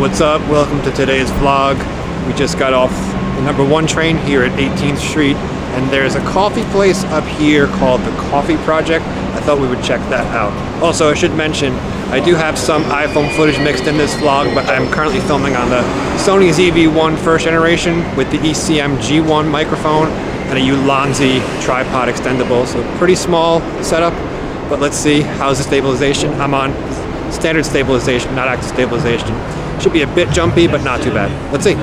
What's up? Welcome to today's vlog. We just got off the #1 train here at 18th Street, and there's a coffee place up here called the Coffee Project. I thought we would check that out. Also, I should mention, I do have some iPhone footage mixed in this vlog, but I'm currently filming on the Sony ZV1 first generation with the ECM G1 microphone and a Ulanzi tripod extendable, so pretty small setup. But let's see, how's the stabilization? I'm on standard stabilization, not active stabilization. Should be a bit jumpy, but not too bad. Let's see.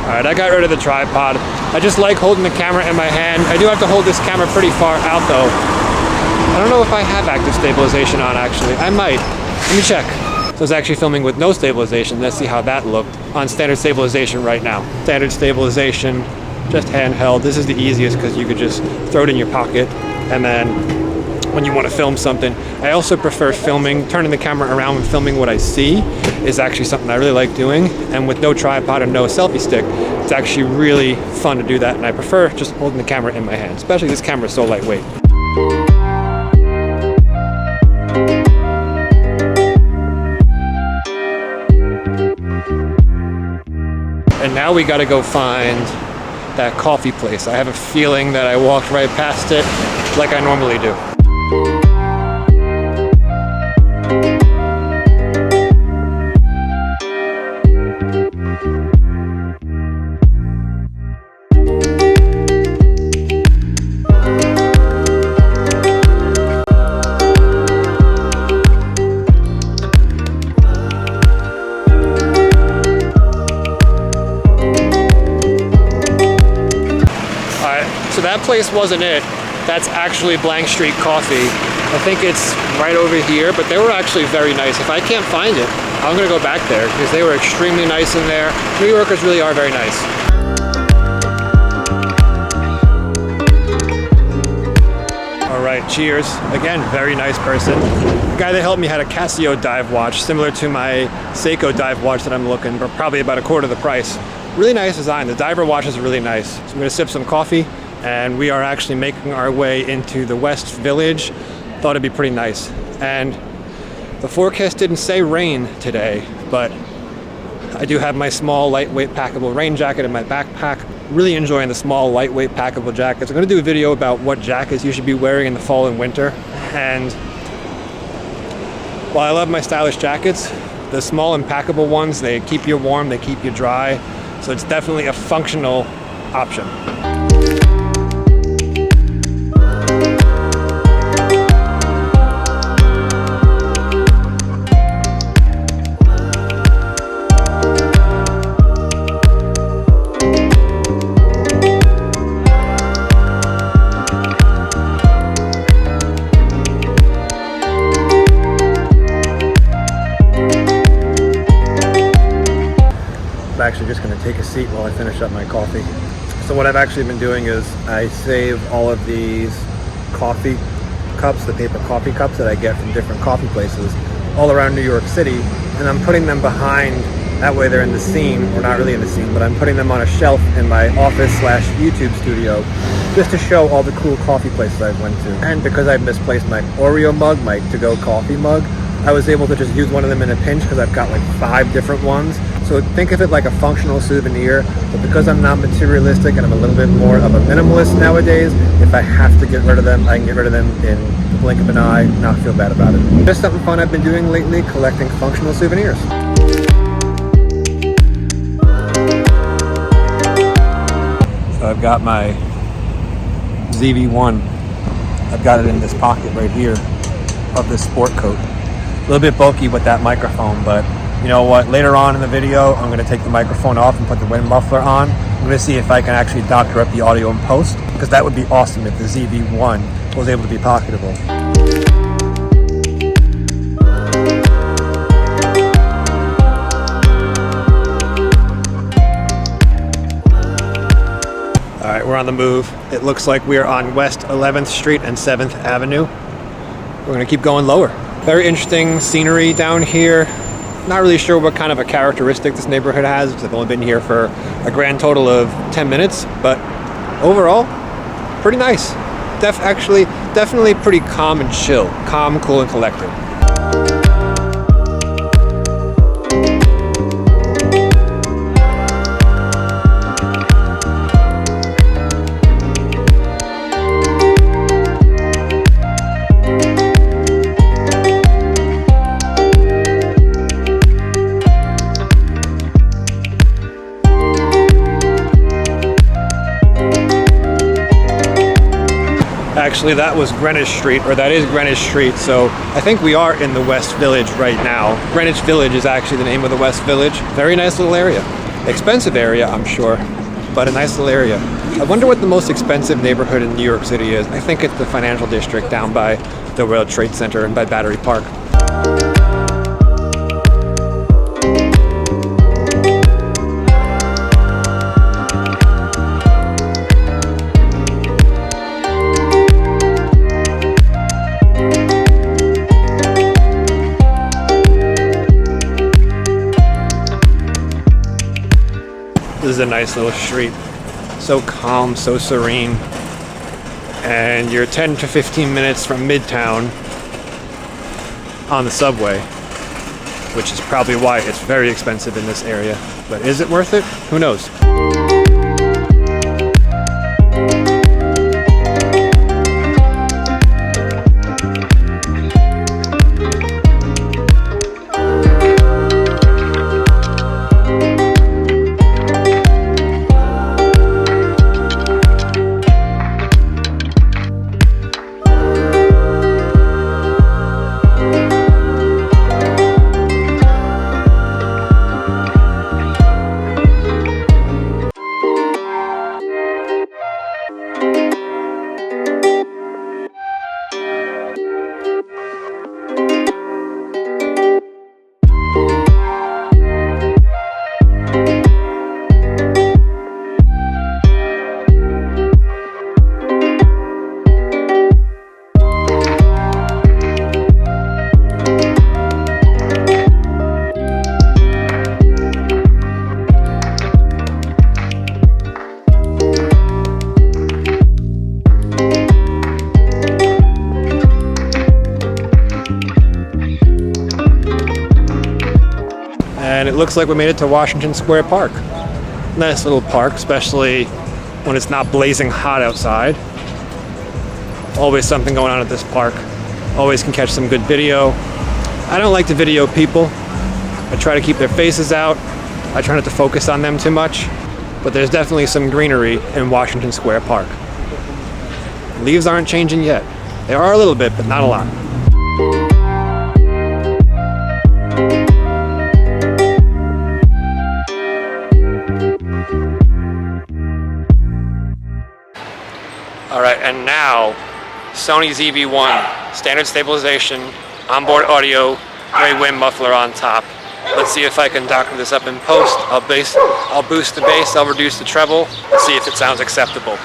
Alright, I got rid of the tripod. I just like holding the camera in my hand. I do have to hold this camera pretty far out though. I don't know if I have active stabilization on actually. I might. Let me check. So I was actually filming with no stabilization. Let's see how that looked on standard stabilization right now. Standard stabilization, just handheld. This is the easiest because you could just throw it in your pocket, and then when you want to film something. I also prefer turning the camera around and filming what I see is actually something I really like doing. And with no tripod and no selfie stick, it's actually really fun to do that. And I prefer just holding the camera in my hand, especially this camera is so lightweight. And now we gotta go find that coffee place. I have a feeling that I walked right past it like I normally do. So that place wasn't it. That's actually Blank Street Coffee. I think it's right over here, but they were actually very nice. If I can't find it, I'm gonna go back there because they were extremely nice in there. New Yorkers really are very nice. All right, cheers. Again, very nice person. The guy that helped me had a Casio dive watch, similar to my Seiko dive watch that I'm looking, but probably about a quarter the price. Really nice design. The diver watch is really nice. So I'm gonna sip some coffee, and we are actually making our way into the West Village. Thought it'd be pretty nice. And the forecast didn't say rain today, but I do have my small lightweight packable rain jacket in my backpack. Really enjoying the small lightweight packable jackets. I'm gonna do a video about what jackets you should be wearing in the fall and winter. And while I love my stylish jackets, the small and packable ones, they keep you warm, they keep you dry. So it's definitely a functional option. I'm actually just going to take a seat while I finish up my coffee. So what I've actually been doing is I save all of these coffee cups, the paper coffee cups that I get from different coffee places all around New York City, and I'm putting them behind, that way they're in the scene, or not really in the scene, but I'm putting them on a shelf in my office/YouTube studio just to show all the cool coffee places I've went to. And because I've misplaced my Oreo mug, my to-go coffee mug, I was able to just use one of them in a pinch because I've got like 5 different ones. So think of it like a functional souvenir, but because I'm not materialistic and I'm a little bit more of a minimalist nowadays, if I have to get rid of them, I can get rid of them in the blink of an eye, not feel bad about it. Just something fun I've been doing lately, collecting functional souvenirs. So I've got my ZV1. I've got it in this pocket right here of this sport coat. A little bit bulky with that microphone, but you know what? Later on in the video, I'm going to take the microphone off and put the wind muffler on. I'm going to see if I can actually doctor up the audio in post, because that would be awesome if the ZV1 was able to be pocketable. All right, we're on the move. It looks like we're on West 11th Street and 7th Avenue. We're going to keep going lower. Very interesting scenery down here. Not really sure what kind of a characteristic this neighborhood has, because I've only been here for a grand total of 10 minutes, but overall, pretty nice. Definitely pretty calm and chill. Calm, cool, and collected. Actually, that was Greenwich Street, or that is Greenwich Street, so I think we are in the West Village right now. Greenwich Village is actually the name of the West Village. Very nice little area. Expensive area, I'm sure, but a nice little area. I wonder what the most expensive neighborhood in New York City is. I think it's the financial district down by the World Trade Center and by Battery Park. This is a nice little street. So calm, so serene. And you're 10 to 15 minutes from Midtown on the subway, which is probably why it's very expensive in this area. But is it worth it? Who knows? And it looks like we made it to Washington Square Park. Nice little park, especially when it's not blazing hot outside. Always something going on at this park. Always can catch some good video. I don't like to video people. I try to keep their faces out. I try not to focus on them too much. But there's definitely some greenery in Washington Square Park. Leaves aren't changing yet. They are a little bit, but not a lot. Alright, and now, Sony ZV1, standard stabilization, onboard audio, gray wind muffler on top. Let's see if I can doctor this up in post. I'll boost the bass, I'll reduce the treble, and see if it sounds acceptable.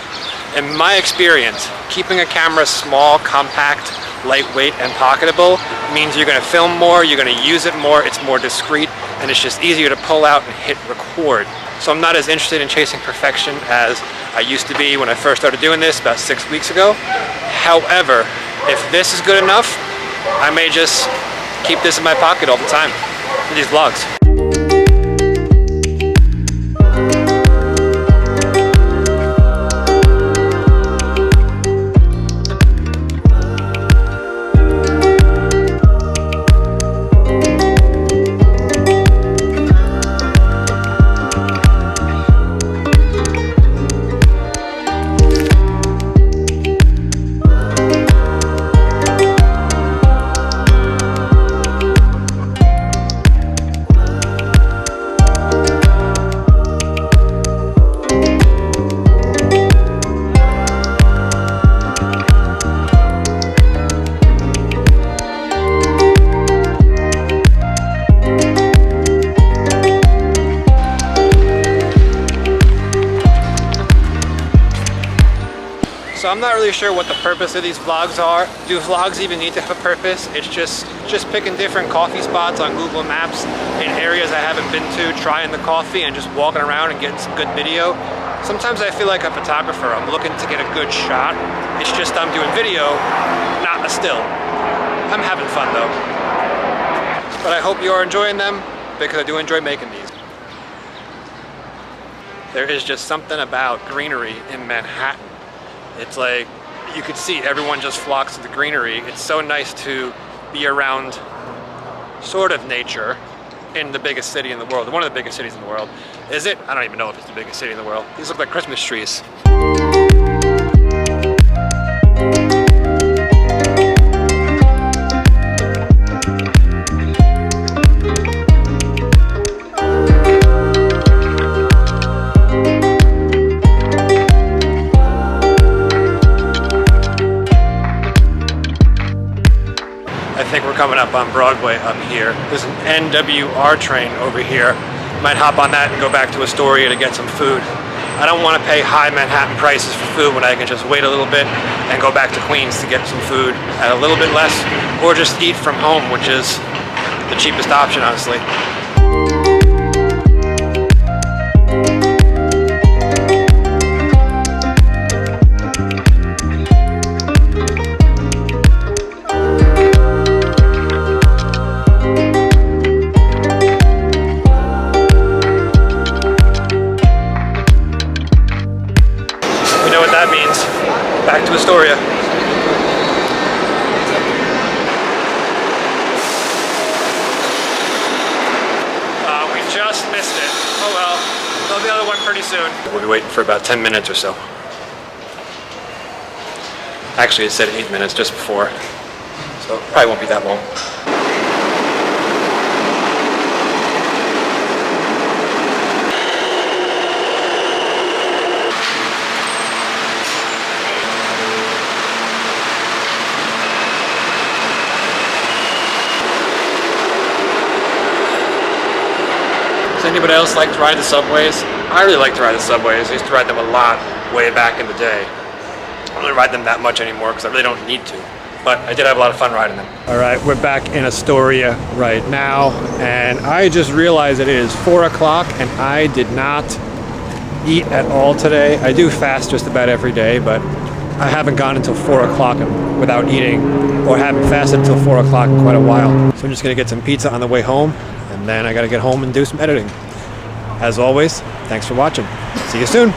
In my experience, keeping a camera small, compact, lightweight, and pocketable means you're going to film more, you're going to use it more, it's more discreet, and it's just easier to pull out and hit record. So I'm not as interested in chasing perfection as I used to be when I first started doing this about 6 weeks ago. However, if this is good enough, I may just keep this in my pocket all the time for these vlogs. So I'm not really sure what the purpose of these vlogs are. Do vlogs even need to have a purpose? It's just picking different coffee spots on Google Maps in areas I haven't been to, trying the coffee and just walking around and getting some good video. Sometimes I feel like a photographer. I'm looking to get a good shot. It's just I'm doing video, not a still. I'm having fun though. But I hope you're enjoying them because I do enjoy making these. There is just something about Greenery in Manhattan. It's like, you could see everyone just flocks to the Greenery. It's so nice to be around sort of nature in the biggest city in the world. One of the biggest cities in the world. Is it? I don't even know if it's the biggest city in the world. These look like Christmas trees. I think we're coming up on Broadway up here. There's an NWR train over here. Might hop on that and go back to Astoria to get some food. I don't want to pay high Manhattan prices for food when I can just wait a little bit and go back to Queens to get some food at a little bit less, or just eat from home, which is the cheapest option, honestly. That means back to Astoria. We just missed it. Oh well, there'll be another one pretty soon. We'll be waiting for about 10 minutes or so. Actually, it said 8 minutes just before, so it probably won't be that long. Does anybody else like to ride the subways? I really like to ride the subways. I used to ride them a lot way back in the day. I don't really ride them that much anymore because I really don't need to. But I did have a lot of fun riding them. All right, we're back in Astoria right now. And I just realized it is 4 o'clock and I did not eat at all today. I do fast just about every day, but I haven't gone until 4 o'clock without eating, or haven't fasted until 4 o'clock in quite a while. So I'm just gonna get some pizza on the way home, and then I gotta get home and do some editing. As always, thanks for watching. See you soon.